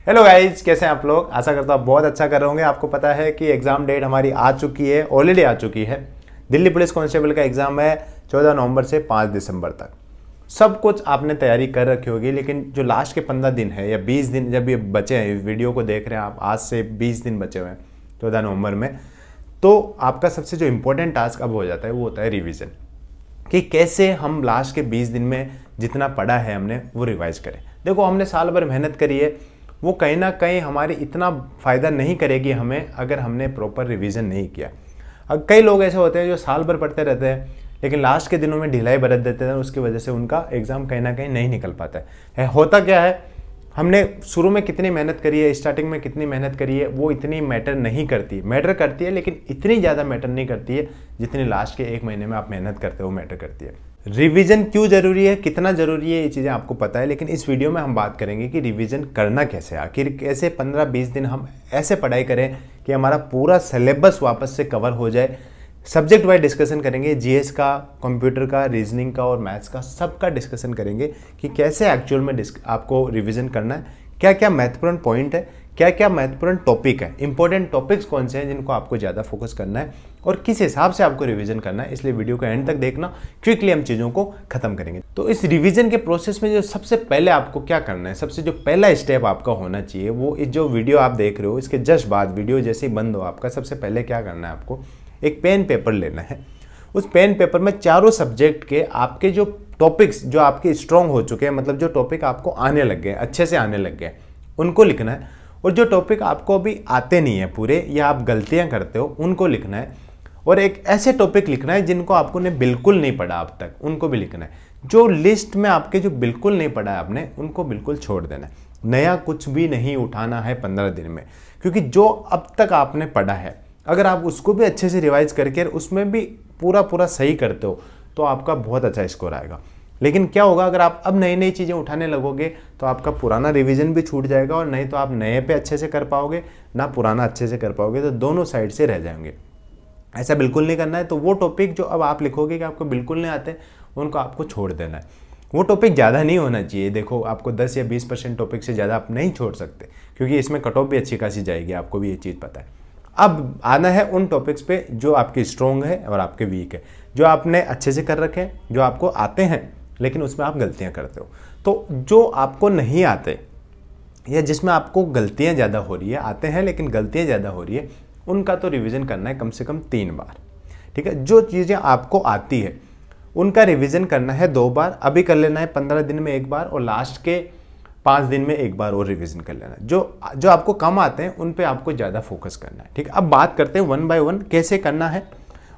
Hello guys, कैसे हैं आप लोग। आशा करता हूँ बहुत अच्छा कर रहे होंगे। आपको पता है कि एग्जाम डेट हमारी आ चुकी है, ऑलरेडी आ चुकी है। दिल्ली पुलिस कांस्टेबल का एग्जाम है 14 नवंबर से 5 दिसंबर तक। सब कुछ आपने तैयारी कर रखी होगी, लेकिन जो लास्ट के 15 दिन है या 20 दिन जब ये बचे हैं, इस वीडियो को देख रहे हैं आप, आज से 20 दिन बचे हुए हैं 14 नवंबर में, तो आपका सबसे जो इम्पोर्टेंट टास्क अब हो जाता है वो होता है रिविज़न, कि कैसे हम लास्ट के 20 दिन में जितना पढ़ा है हमने वो रिवाइज करें। देखो, हमने साल भर मेहनत करी है, वो कहीं ना कहीं हमारी इतना फ़ायदा नहीं करेगी हमें अगर हमने प्रॉपर रिवीजन नहीं किया। अब कई लोग ऐसे होते हैं जो साल भर पढ़ते रहते हैं लेकिन लास्ट के दिनों में ढिलाई बरत देते हैं, उसकी वजह से उनका एग्ज़ाम कहीं ना कहीं नहीं निकल पाता है। होता क्या है, हमने शुरू में कितनी मेहनत करी है, स्टार्टिंग में कितनी मेहनत करी है, वो इतनी मैटर नहीं करती। मैटर करती है लेकिन इतनी ज़्यादा मैटर नहीं करती है जितनी लास्ट के 1 महीने में आप मेहनत करते हो मैटर करती है। रिवीजन क्यों जरूरी है, कितना जरूरी है, ये चीज़ें आपको पता है, लेकिन इस वीडियो में हम बात करेंगे कि रिवीजन करना कैसे है। आखिर कैसे 15-20 दिन हम ऐसे पढ़ाई करें कि हमारा पूरा सिलेबस वापस से कवर हो जाए। सब्जेक्ट वाइज डिस्कशन करेंगे, जीएस का, कंप्यूटर का, रीजनिंग का और मैथ्स का, सबका डिस्कशन करेंगे कि कैसे एक्चुअल में आपको रिवीजन करना है, क्या क्या महत्वपूर्ण पॉइंट है, क्या क्या महत्वपूर्ण टॉपिक है, इंपॉर्टेंट टॉपिक्स कौन से हैं जिनको आपको ज़्यादा फोकस करना है और किस हिसाब से आपको रिवीजन करना है। इसलिए वीडियो को एंड तक देखना, क्विकली हम चीज़ों को खत्म करेंगे। तो इस रिवीजन के प्रोसेस में जो सबसे पहले आपको क्या करना है, सबसे जो पहला स्टेप आपका होना चाहिए, वो इस जो वीडियो आप देख रहे हो इसके जस्ट बाद, वीडियो जैसे ही बंद हो आपका, सबसे पहले क्या करना है, आपको एक पेन पेपर लेना है। उस पेन पेपर में चारों सब्जेक्ट के आपके जो टॉपिक्स जो आपके स्ट्रॉन्ग हो चुके हैं, मतलब जो टॉपिक आपको आने लग गए, अच्छे से आने लग गए, उनको लिखना है। और जो टॉपिक आपको अभी आते नहीं है पूरे या आप गलतियां करते हो, उनको लिखना है। और एक ऐसे टॉपिक लिखना है जिनको आपको ने बिल्कुल नहीं पढ़ा अब तक, उनको भी लिखना है। जो लिस्ट में आपके जो बिल्कुल नहीं पढ़ा है आपने, उनको बिल्कुल छोड़ देना है। नया कुछ भी नहीं उठाना है 15 दिन में, क्योंकि जो अब तक आपने पढ़ा है अगर आप उसको भी अच्छे से रिवाइज करके उसमें भी पूरा सही करते हो तो आपका बहुत अच्छा स्कोर आएगा। लेकिन क्या होगा, अगर आप अब नई नई चीज़ें उठाने लगोगे तो आपका पुराना रिवीजन भी छूट जाएगा, और नहीं तो आप नए पे अच्छे से कर पाओगे ना पुराना अच्छे से कर पाओगे, तो दोनों साइड से रह जाएंगे। ऐसा बिल्कुल नहीं करना है। तो वो टॉपिक जो अब आप लिखोगे कि आपको बिल्कुल नहीं आते, उनको आपको छोड़ देना है। वो टॉपिक ज़्यादा नहीं होना चाहिए। देखो, आपको 10 या 20% टॉपिक से ज़्यादा आप नहीं छोड़ सकते, क्योंकि इसमें कट ऑफ भी अच्छी खासी जाएगी, आपको भी ये चीज़ पता है। अब आना है उन टॉपिक्स पे जो आपके स्ट्रॉन्ग है और आपके वीक है, जो आपने अच्छे से कर रखे हैं, जो आपको आते हैं लेकिन उसमें आप गलतियां करते हो। तो जो आपको नहीं आते या जिसमें आपको गलतियां ज़्यादा हो रही है, आते हैं लेकिन गलतियां ज़्यादा हो रही है, उनका तो रिवीजन करना है कम से कम 3 बार। ठीक है, जो चीज़ें आपको आती है उनका रिवीजन करना है 2 बार। अभी कर लेना है 15 दिन में 1 बार, और लास्ट के 5 दिन में 1 बार और रिवीजन कर लेना है। जो आपको कम आते हैं उन पे आपको ज़्यादा फोकस करना है। ठीक है, अब बात करते हैं 1 बाय 1 कैसे करना है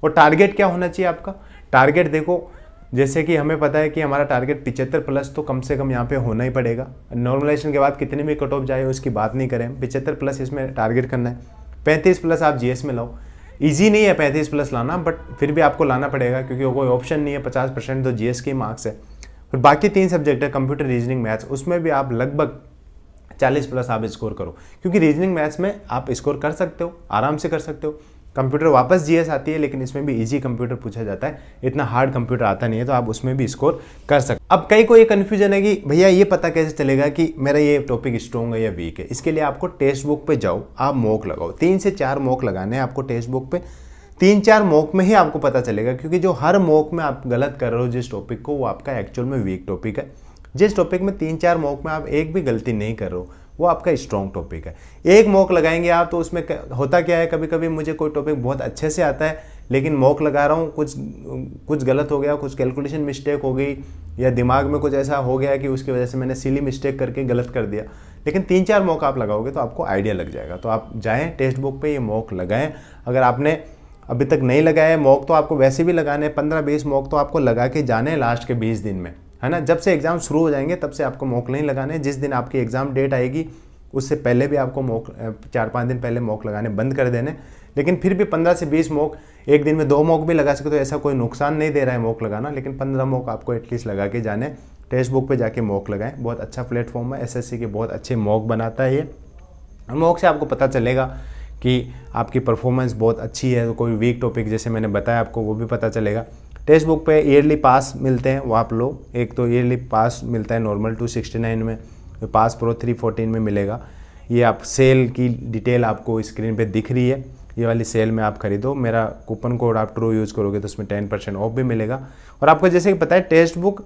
और टारगेट क्या होना चाहिए आपका। टारगेट देखो, जैसे कि हमें पता है कि हमारा टारगेट 75 प्लस तो कम से कम यहाँ पे होना ही पड़ेगा। नॉर्मलाइजेशन के बाद कितनी भी कट ऑफ जाए उसकी बात नहीं करें, 75 प्लस इसमें टारगेट करना है। 35 प्लस आप जीएस में लाओ। ईजी नहीं है 35 प्लस लाना, बट फिर भी आपको लाना पड़ेगा क्योंकि कोई ऑप्शन नहीं है। 50% तो जीएस के मार्क्स है। फिर बाकी 3 सब्जेक्ट है, कंप्यूटर, रीजनिंग, मैथ्स, उसमें भी आप लगभग 40 प्लस आप स्कोर करो, क्योंकि रीजनिंग मैथ्स में आप स्कोर कर सकते हो, आराम से कर सकते हो। कंप्यूटर वापस जीएस आती है लेकिन इसमें भी इजी कंप्यूटर पूछा जाता है, इतना हार्ड कंप्यूटर आता नहीं है, तो आप उसमें भी स्कोर कर सकते। अब कई को ये कन्फ्यूजन है कि भैया ये पता कैसे चलेगा कि मेरा ये टॉपिक स्ट्रॉन्ग है या वीक है। इसके लिए आपको टेक्स्ट बुक पे जाओ, आप मॉक लगाओ। 3 से 4 मॉक लगाने हैं आपको टेक्स्ट बुक पे। 3-4 मॉक में ही आपको पता चलेगा, क्योंकि जो हर मॉक में आप गलत कर रहे हो जिस टॉपिक को, वो आपका एक्चुअल में वीक टॉपिक है। जिस टॉपिक में 3-4 मॉक में आप एक भी गलती नहीं कर रहे हो, वो आपका स्ट्रॉन्ग टॉपिक है। एक मॉक लगाएंगे आप, तो उसमें होता क्या है, कभी कभी मुझे कोई टॉपिक बहुत अच्छे से आता है लेकिन मॉक लगा रहा हूँ, कुछ गलत हो गया, कुछ कैलकुलेशन मिस्टेक हो गई, या दिमाग में कुछ ऐसा हो गया कि उसकी वजह से मैंने सिली मिस्टेक करके गलत कर दिया। लेकिन 3-4 मॉक आप लगाओगे तो आपको आइडिया लग जाएगा। तो आप जाएँ टेक्स्ट बुक पर, ये मॉक लगाएँ। अगर आपने अभी तक नहीं लगाया मॉक, तो आपको वैसे भी लगाने 15-20 मॉक तो आपको लगा के जाने लास्ट के 20 दिन में, है ना। जब से एग्जाम शुरू हो जाएंगे तब से आपको मॉक नहीं लगाने। जिस दिन आपकी एग्जाम डेट आएगी उससे पहले भी आपको मॉक 4-5 दिन पहले मॉक लगाने बंद कर देने। लेकिन फिर भी 15 से 20 मॉक, एक दिन में 2 मॉक भी लगा सकते, तो ऐसा कोई नुकसान नहीं दे रहा है मॉक लगाना। लेकिन 15 मॉक आपको एटलीस्ट लगा के जाने। टेक्स्ट बुक पे जाके मॉक लगाएं, बहुत अच्छा प्लेटफॉर्म है, एसएससी के बहुत अच्छे मॉक बनाता है ये। मॉक से आपको पता चलेगा कि आपकी परफॉर्मेंस बहुत अच्छी है, तो कोई वीक टॉपिक जैसे मैंने बताया आपको वो भी पता चलेगा। टेक्स्ट बुक पे ईयरली पास मिलते हैं, वो आप लो। एक तो ईयरली पास मिलता है नॉर्मल 269 में, पास प्रो 314 में मिलेगा। ये आप सेल की डिटेल आपको स्क्रीन पे दिख रही है, ये वाली सेल में आप खरीदो, मेरा कूपन कोड आप ट्रू यूज़ करोगे तो उसमें 10% ऑफ भी मिलेगा। और आपको जैसे कि पता है टेक्स्ट बुक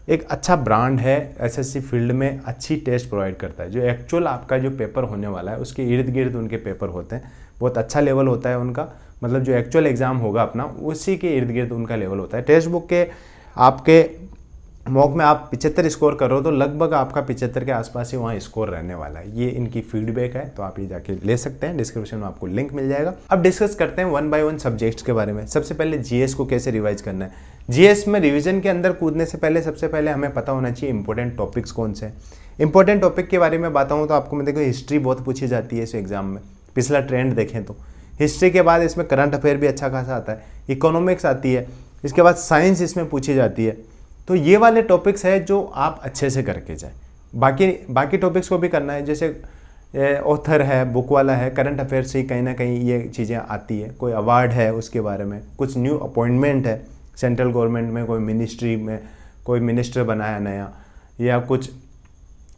एक अच्छा ब्रांड है, एसएससी फील्ड में अच्छी टेस्ट प्रोवाइड करता है। जो एक्चुअल आपका जो पेपर होने वाला है उसके इर्द गिर्द उनके पेपर होते हैं, बहुत अच्छा लेवल होता है उनका, मतलब जो एक्चुअल एग्ज़ाम होगा अपना उसी के इर्द गिर्द उनका लेवल होता है। टेक्स्ट बुक के आपके मॉक में आप 75 स्कोर करो तो लगभग आपका 75 के आसपास ही वहाँ स्कोर रहने वाला है। ये इनकी फीडबैक है, तो आप ये जाके ले सकते हैं, डिस्क्रिप्शन में आपको लिंक मिल जाएगा। अब डिस्कस करते हैं 1 बाय 1 सब्जेक्ट्स के बारे में। सबसे पहले जीएस को कैसे रिवाइज करना है। जीएस में रिवीजन के अंदर कूदने से पहले सबसे पहले हमें पता होना चाहिए इंपॉर्टेंट टॉपिक्स कौन से हैं। इंपॉर्टेंट टॉपिक के बारे में बताऊँ तो आपको मैं देखो हिस्ट्री बहुत पूछी जाती है इस एग्जाम में, पिछला ट्रेंड देखें तो हिस्ट्री के बाद इसमें करंट अफेयर भी अच्छा खासा आता है, इकोनॉमिक्स आती है, इसके बाद साइंस इसमें पूछी जाती है। तो ये वाले टॉपिक्स है जो आप अच्छे से करके जाए। बाकी टॉपिक्स को भी करना है, जैसे ऑथर है, बुक वाला है, करंट अफेयर से कहीं ना कहीं ये चीज़ें आती है। कोई अवार्ड है उसके बारे में, कुछ न्यू अपॉइंटमेंट है सेंट्रल गवर्नमेंट में, कोई मिनिस्ट्री में कोई मिनिस्टर बनाया नया, या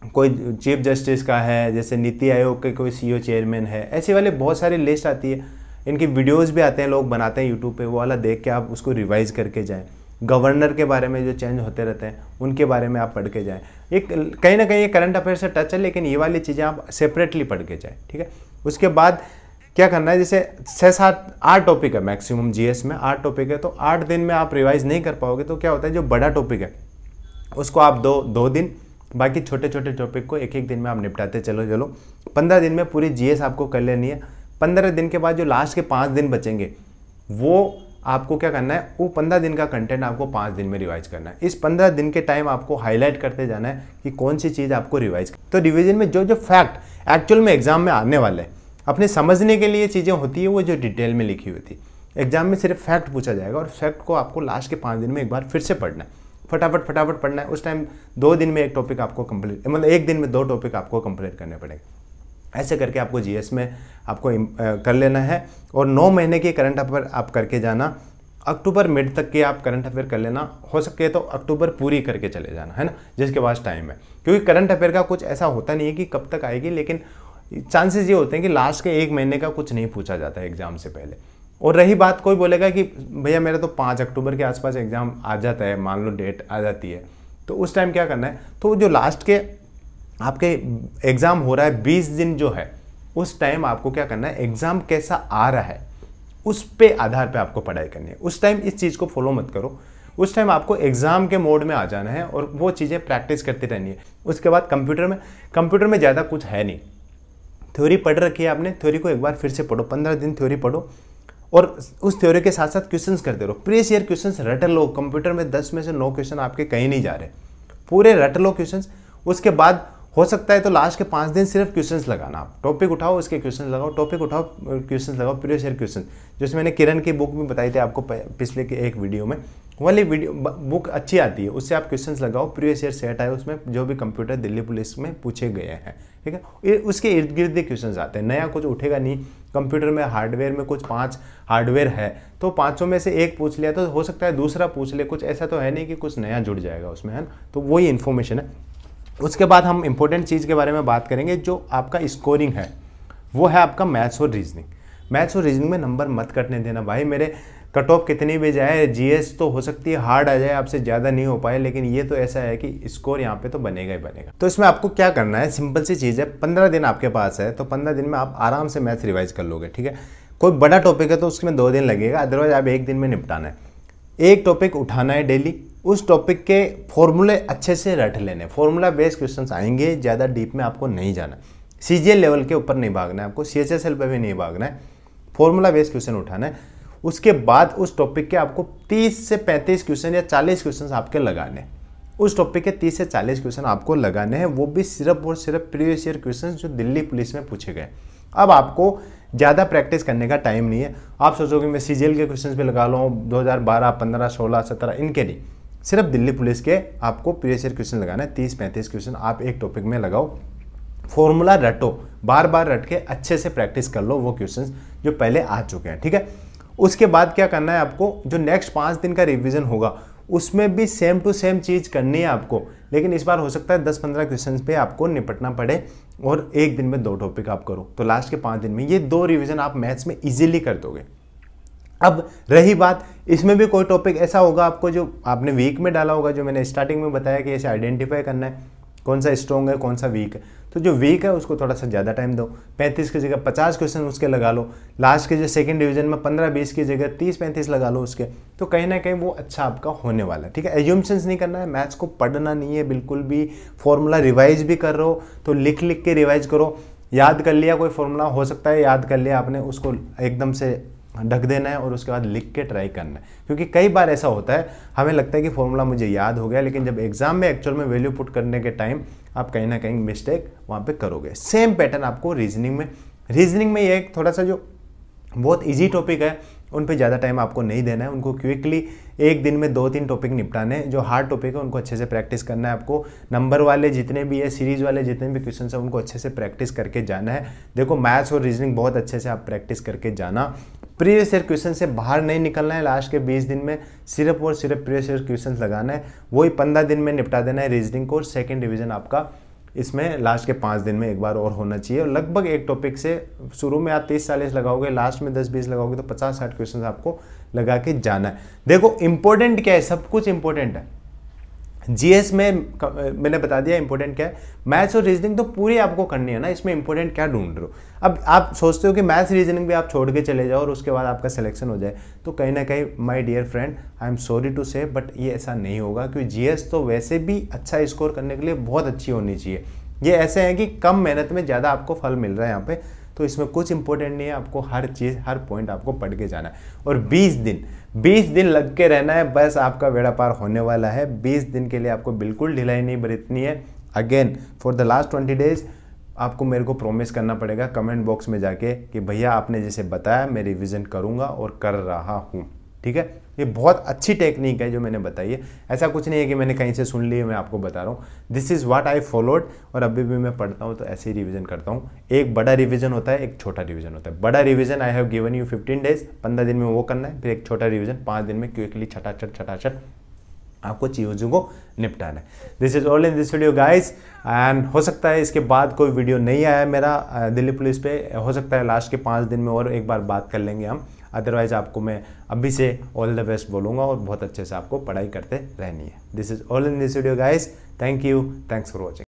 कोई चीफ जस्टिस का है, जैसे नीति आयोग के कोई सीईओ चेयरमैन है, ऐसे वाले बहुत सारी लिस्ट आती है। इनकी वीडियोस भी आते हैं, लोग बनाते हैं यूट्यूब पे, वो वाला देख के आप उसको रिवाइज करके जाएं। गवर्नर के बारे में जो चेंज होते रहते हैं उनके बारे में आप पढ़ के जाएं। एक कहीं ना कहीं ये करंट अफेयर से टच है, लेकिन ये वाली चीज़ें आप सेपरेटली पढ़ के जाएं, ठीक है। उसके बाद क्या करना है, जैसे 6-7-8 टॉपिक है मैक्सिमम जीएस में, 8 टॉपिक है, तो 8 दिन में आप रिवाइज नहीं कर पाओगे। तो क्या होता है, जो बड़ा टॉपिक है उसको आप दो दिन, बाकी छोटे छोटे टॉपिक को एक दिन में आप निपटाते चलो 15 दिन में पूरी जीएस आपको कर लेनी है। 15 दिन के बाद जो लास्ट के 5 दिन बचेंगे वो आपको क्या करना है, वो 15 दिन का कंटेंट आपको 5 दिन में रिवाइज करना है। इस 15 दिन के टाइम आपको हाईलाइट करते जाना है कि कौन सी चीज़ आपको रिवाइज करनी है। तो रिवीजन में जो फैक्ट एक्चुअल में एग्जाम में आने वाले हैं, अपने समझने के लिए चीज़ें होती है, वो जो डिटेल में लिखी होती है। एग्जाम में सिर्फ फैक्ट पूछा जाएगा और फैक्ट को आपको लास्ट के 5 दिन में एक बार फिर से पढ़ना है, फटाफट पढ़ना है। उस टाइम 2 दिन में एक टॉपिक आपको कंप्लीट, मतलब 1 दिन में 2 टॉपिक आपको कंप्लीट करने पड़ेंगे। ऐसे करके आपको जीएस में आपको कर लेना है। और 9 महीने के करंट अफेयर आप करके जाना, अक्टूबर मिड तक के आप करंट अफेयर कर लेना, हो सके तो अक्टूबर पूरी करके चले जाना, है ना, जिसके पास टाइम है। क्योंकि करंट अफेयर का कुछ ऐसा होता नहीं है कि कब तक आएगी, लेकिन चांसेस ये होते हैं कि लास्ट के 1 महीने का कुछ नहीं पूछा जाता है एग्जाम से पहले। और रही बात, कोई बोलेगा कि भैया मेरा तो 5 अक्टूबर के आसपास एग्जाम आ जाता है, मान लो डेट आ जाती है, तो उस टाइम क्या करना है, तो जो लास्ट के आपके एग्जाम हो रहा है 20 दिन जो है, उस टाइम आपको क्या करना है, एग्जाम कैसा आ रहा है उस पे आधार पे आपको पढ़ाई करनी है। उस टाइम इस चीज़ को फॉलो मत करो, उस टाइम आपको एग्जाम के मोड में आ जाना है और वो चीज़ें प्रैक्टिस करती रहनी है। उसके बाद कंप्यूटर में ज़्यादा कुछ है नहीं, थ्योरी पढ़ रखी है आपने, थ्योरी को एक बार फिर से पढ़ो, 15 दिन थ्योरी पढ़ो और उस थ्योरी के साथ साथ क्वेश्चंस करते रहो। प्रीवियस ईयर क्वेश्चंस रट लो, कंप्यूटर में 10 में से 9 क्वेश्चन आपके कहीं नहीं जा रहे, पूरे रट लो क्वेश्चंस। उसके बाद हो सकता है तो लास्ट के 5 दिन सिर्फ क्वेश्चंस लगाना, आप टॉपिक उठाओ उसके क्वेश्चंस लगाओ, टॉपिक उठाओ क्वेश्चंस लगाओ, प्रीवियस ईयर क्वेश्चन, जैसे मैंने किरण की बुक में बताई थी आपको पिछले के एक वीडियो में, वाली वीडियो बुक अच्छी आती है, उससे आप क्वेश्चंस लगाओ, प्रीवियस ईयर सेट आए उसमें जो भी कंप्यूटर दिल्ली पुलिस में पूछे गए हैं, ठीक है। उसके इर्द गिर्द क्वेश्चन आते हैं, नया कुछ उठेगा नहीं। कंप्यूटर में हार्डवेयर में कुछ 5 हार्डवेयर है, तो 5 में से एक पूछ लिया तो हो सकता है दूसरा पूछ ले, कुछ ऐसा तो है नहीं कि कुछ नया जुड़ जाएगा उसमें, है ना। तो वही इन्फॉर्मेशन है। उसके बाद हम इंपॉर्टेंट चीज़ के बारे में बात करेंगे, जो आपका स्कोरिंग है वो है आपका मैथ्स और रीजनिंग। मैथ्स और रीजनिंग में नंबर मत कटने देना भाई, मेरे कट ऑफ कितनी भी जाए, जीएस तो हो सकती है हार्ड आ जाए, आपसे ज़्यादा नहीं हो पाए, लेकिन ये तो ऐसा है कि स्कोर यहाँ पे तो बनेगा ही बनेगा। तो इसमें आपको क्या करना है, सिंपल सी चीज़ है, 15 दिन आपके पास है, तो 15 दिन में आप आराम से मैथ्स रिवाइज कर लोगे, ठीक है। कोई बड़ा टॉपिक है तो उसमें 2 दिन लगेगा, अदरवाइज आप 1 दिन में निपटाना है। एक टॉपिक उठाना है डेली, उस टॉपिक के फॉर्मूले अच्छे से रट लेने, फॉर्मूला बेस्ड क्वेश्चंस आएंगे, ज़्यादा डीप में आपको नहीं जाना, सीजीएल लेवल के ऊपर नहीं भागना है आपको, सीएचएसएल पे भी नहीं भागना है, फॉर्मूला बेस्ड क्वेश्चन उठाना है। उसके बाद उस टॉपिक के आपको 30 से 35 क्वेश्चन या 40 क्वेश्चन आपके लगाने हैं, उस टॉपिक के 30 से 40 क्वेश्चन आपको लगाने हैं, वो भी सिर्फ और सिर्फ प्रीवियस ईयर क्वेश्चन जो दिल्ली पुलिस में पूछे गए। अब आपको ज़्यादा प्रैक्टिस करने का टाइम नहीं है, आप सोचोगे मैं सीजीएल के क्वेश्चन पे लगा लूँ, 2012, 15, 16, 17 इनके नहीं, सिर्फ दिल्ली पुलिस के आपको प्रीवियस ईयर क्वेश्चन लगाना है। 30-35 क्वेश्चन आप एक टॉपिक में लगाओ, फॉर्मूला रटो, बार बार रट के अच्छे से प्रैक्टिस कर लो वो क्वेश्चंस जो पहले आ चुके हैं, ठीक है। उसके बाद क्या करना है आपको, जो नेक्स्ट 5 दिन का रिवीजन होगा उसमें भी सेम टू सेम चीज़ करनी है आपको, लेकिन इस बार हो सकता है 10-15 क्वेश्चन पे आपको निपटना पड़े और एक दिन में 2 टॉपिक आप करो, तो लास्ट के 5 दिन में ये 2 रिवीजन आप मैथ्स में इजीली कर दोगे। अब रही बात, इसमें भी कोई टॉपिक ऐसा होगा आपको जो आपने वीक में डाला होगा, जो मैंने स्टार्टिंग में बताया कि ऐसे आइडेंटिफाई करना है कौन सा स्ट्रॉन्ग है कौन सा वीक है। तो जो वीक है उसको थोड़ा सा ज़्यादा टाइम दो, 35 की जगह 50 क्वेश्चन उसके लगा लो, लास्ट के जो सेकंड डिवीजन में 15-20 की जगह 30-35 लगा लो उसके, तो कहीं ना कहीं वो अच्छा आपका होने वाला है। ठीक है, एज्यूम्शंस नहीं करना है, मैथ्स को पढ़ना नहीं है बिल्कुल भी। फॉर्मूला रिवाइज भी कर रहे हो तो लिख लिख के रिवाइज करो। याद कर लिया कोई फॉर्मूला, हो सकता है याद कर लिया आपने, उसको एकदम से ढक देना है और उसके बाद लिख के ट्राई करना है, क्योंकि कई बार ऐसा होता है हमें लगता है कि फॉर्मूला मुझे याद हो गया, लेकिन जब एग्जाम में एक्चुअल में वैल्यू पुट करने के टाइम आप कहीं ना कहीं मिस्टेक वहाँ पे करोगे। सेम पैटर्न आपको रीजनिंग में ये थोड़ा सा जो बहुत इजी टॉपिक है उन पे ज़्यादा टाइम आपको नहीं देना है, उनको क्विकली एक दिन में 2-3 टॉपिक निपटाने हैं। जो हार्ड टॉपिक है उनको अच्छे से प्रैक्टिस करना है आपको। नंबर वाले जितने भी है, सीरीज वाले जितने भी क्वेश्चन है उनको अच्छे से प्रैक्टिस करके जाना है। देखो मैथ्स और रीजनिंग बहुत अच्छे से आप प्रैक्टिस करके जाना। प्रीवियस ईयर क्वेश्चन से बाहर नहीं निकलना है। लास्ट के 20 दिन में सिर्फ और सिर्फ प्रीवियस ईयर क्वेश्चन लगाना है, वही 15 दिन में निपटा देना है रीजनिंग को। और सेकेंड डिवीजन आपका इसमें लास्ट के 5 दिन में एक बार और होना चाहिए। और लगभग एक टॉपिक से शुरू में आप 30-40 लगाओगे, लास्ट में 10-20 लगाओगे, तो 50-60 क्वेश्चन आपको लगा के जाना है। देखो इंपॉर्टेंट क्या है, सब कुछ इंपॉर्टेंट है। जीएस में मैंने बता दिया इंपॉर्टेंट क्या है, मैथ्स और रीजनिंग तो पूरी आपको करनी है ना, इसमें इंपॉर्टेंट क्या ढूंढ रहे हो। अब आप सोचते हो कि मैथ्स रीजनिंग भी आप छोड़ के चले जाओ और उसके बाद आपका सिलेक्शन हो जाए, तो कहीं ना कहीं my dear friend I am sorry to say, but ये ऐसा नहीं होगा, क्योंकि जीएस तो वैसे भी अच्छा स्कोर करने के लिए बहुत अच्छी होनी चाहिए। ये ऐसे है कि कम मेहनत में ज़्यादा आपको फल मिल रहा है यहाँ पे, तो इसमें कुछ इंपॉर्टेंट नहीं है। आपको हर चीज़ हर पॉइंट आपको पढ़ के जाना है। और 20 दिन लग के रहना है, बस आपका बेड़ा पार होने वाला है। 20 दिन के लिए आपको बिल्कुल ढिलाई नहीं बरतनी है। Again for the last 20 days आपको मेरे को प्रॉमिस करना पड़ेगा कमेंट बॉक्स में जाके कि भैया आपने जैसे बताया मैं रिवीजन करूँगा और कर रहा हूँ। ठीक है, ये बहुत अच्छी टेक्निक है जो मैंने बताई है। ऐसा कुछ नहीं है कि मैंने कहीं से सुन ली है, मैं आपको बता रहा हूँ। This is what I followed. और अभी भी मैं पढ़ता हूँ तो ऐसे ही रिवीजन करता हूँ। एक बड़ा रिवीजन होता है, एक छोटा रिवीजन होता है। बड़ा revision I have given you 15 days, 15 दिन में वो करना है। फिर एक छोटा रिवीजन 5 दिन में क्विकली छटाछट आपको चीज़ों को निपटाना है। This is all in this video guys. And हो सकता है इसके बाद कोई वीडियो नहीं आया मेरा दिल्ली पुलिस पे, हो सकता है लास्ट के 5 दिन में और एक बार बात कर लेंगे हम। अदरवाइज आपको मैं अभी से ऑल द बेस्ट बोलूँगा और बहुत अच्छे से आपको पढ़ाई करते रहनी है। This is all in this video guys. Thank you, thanks for watching.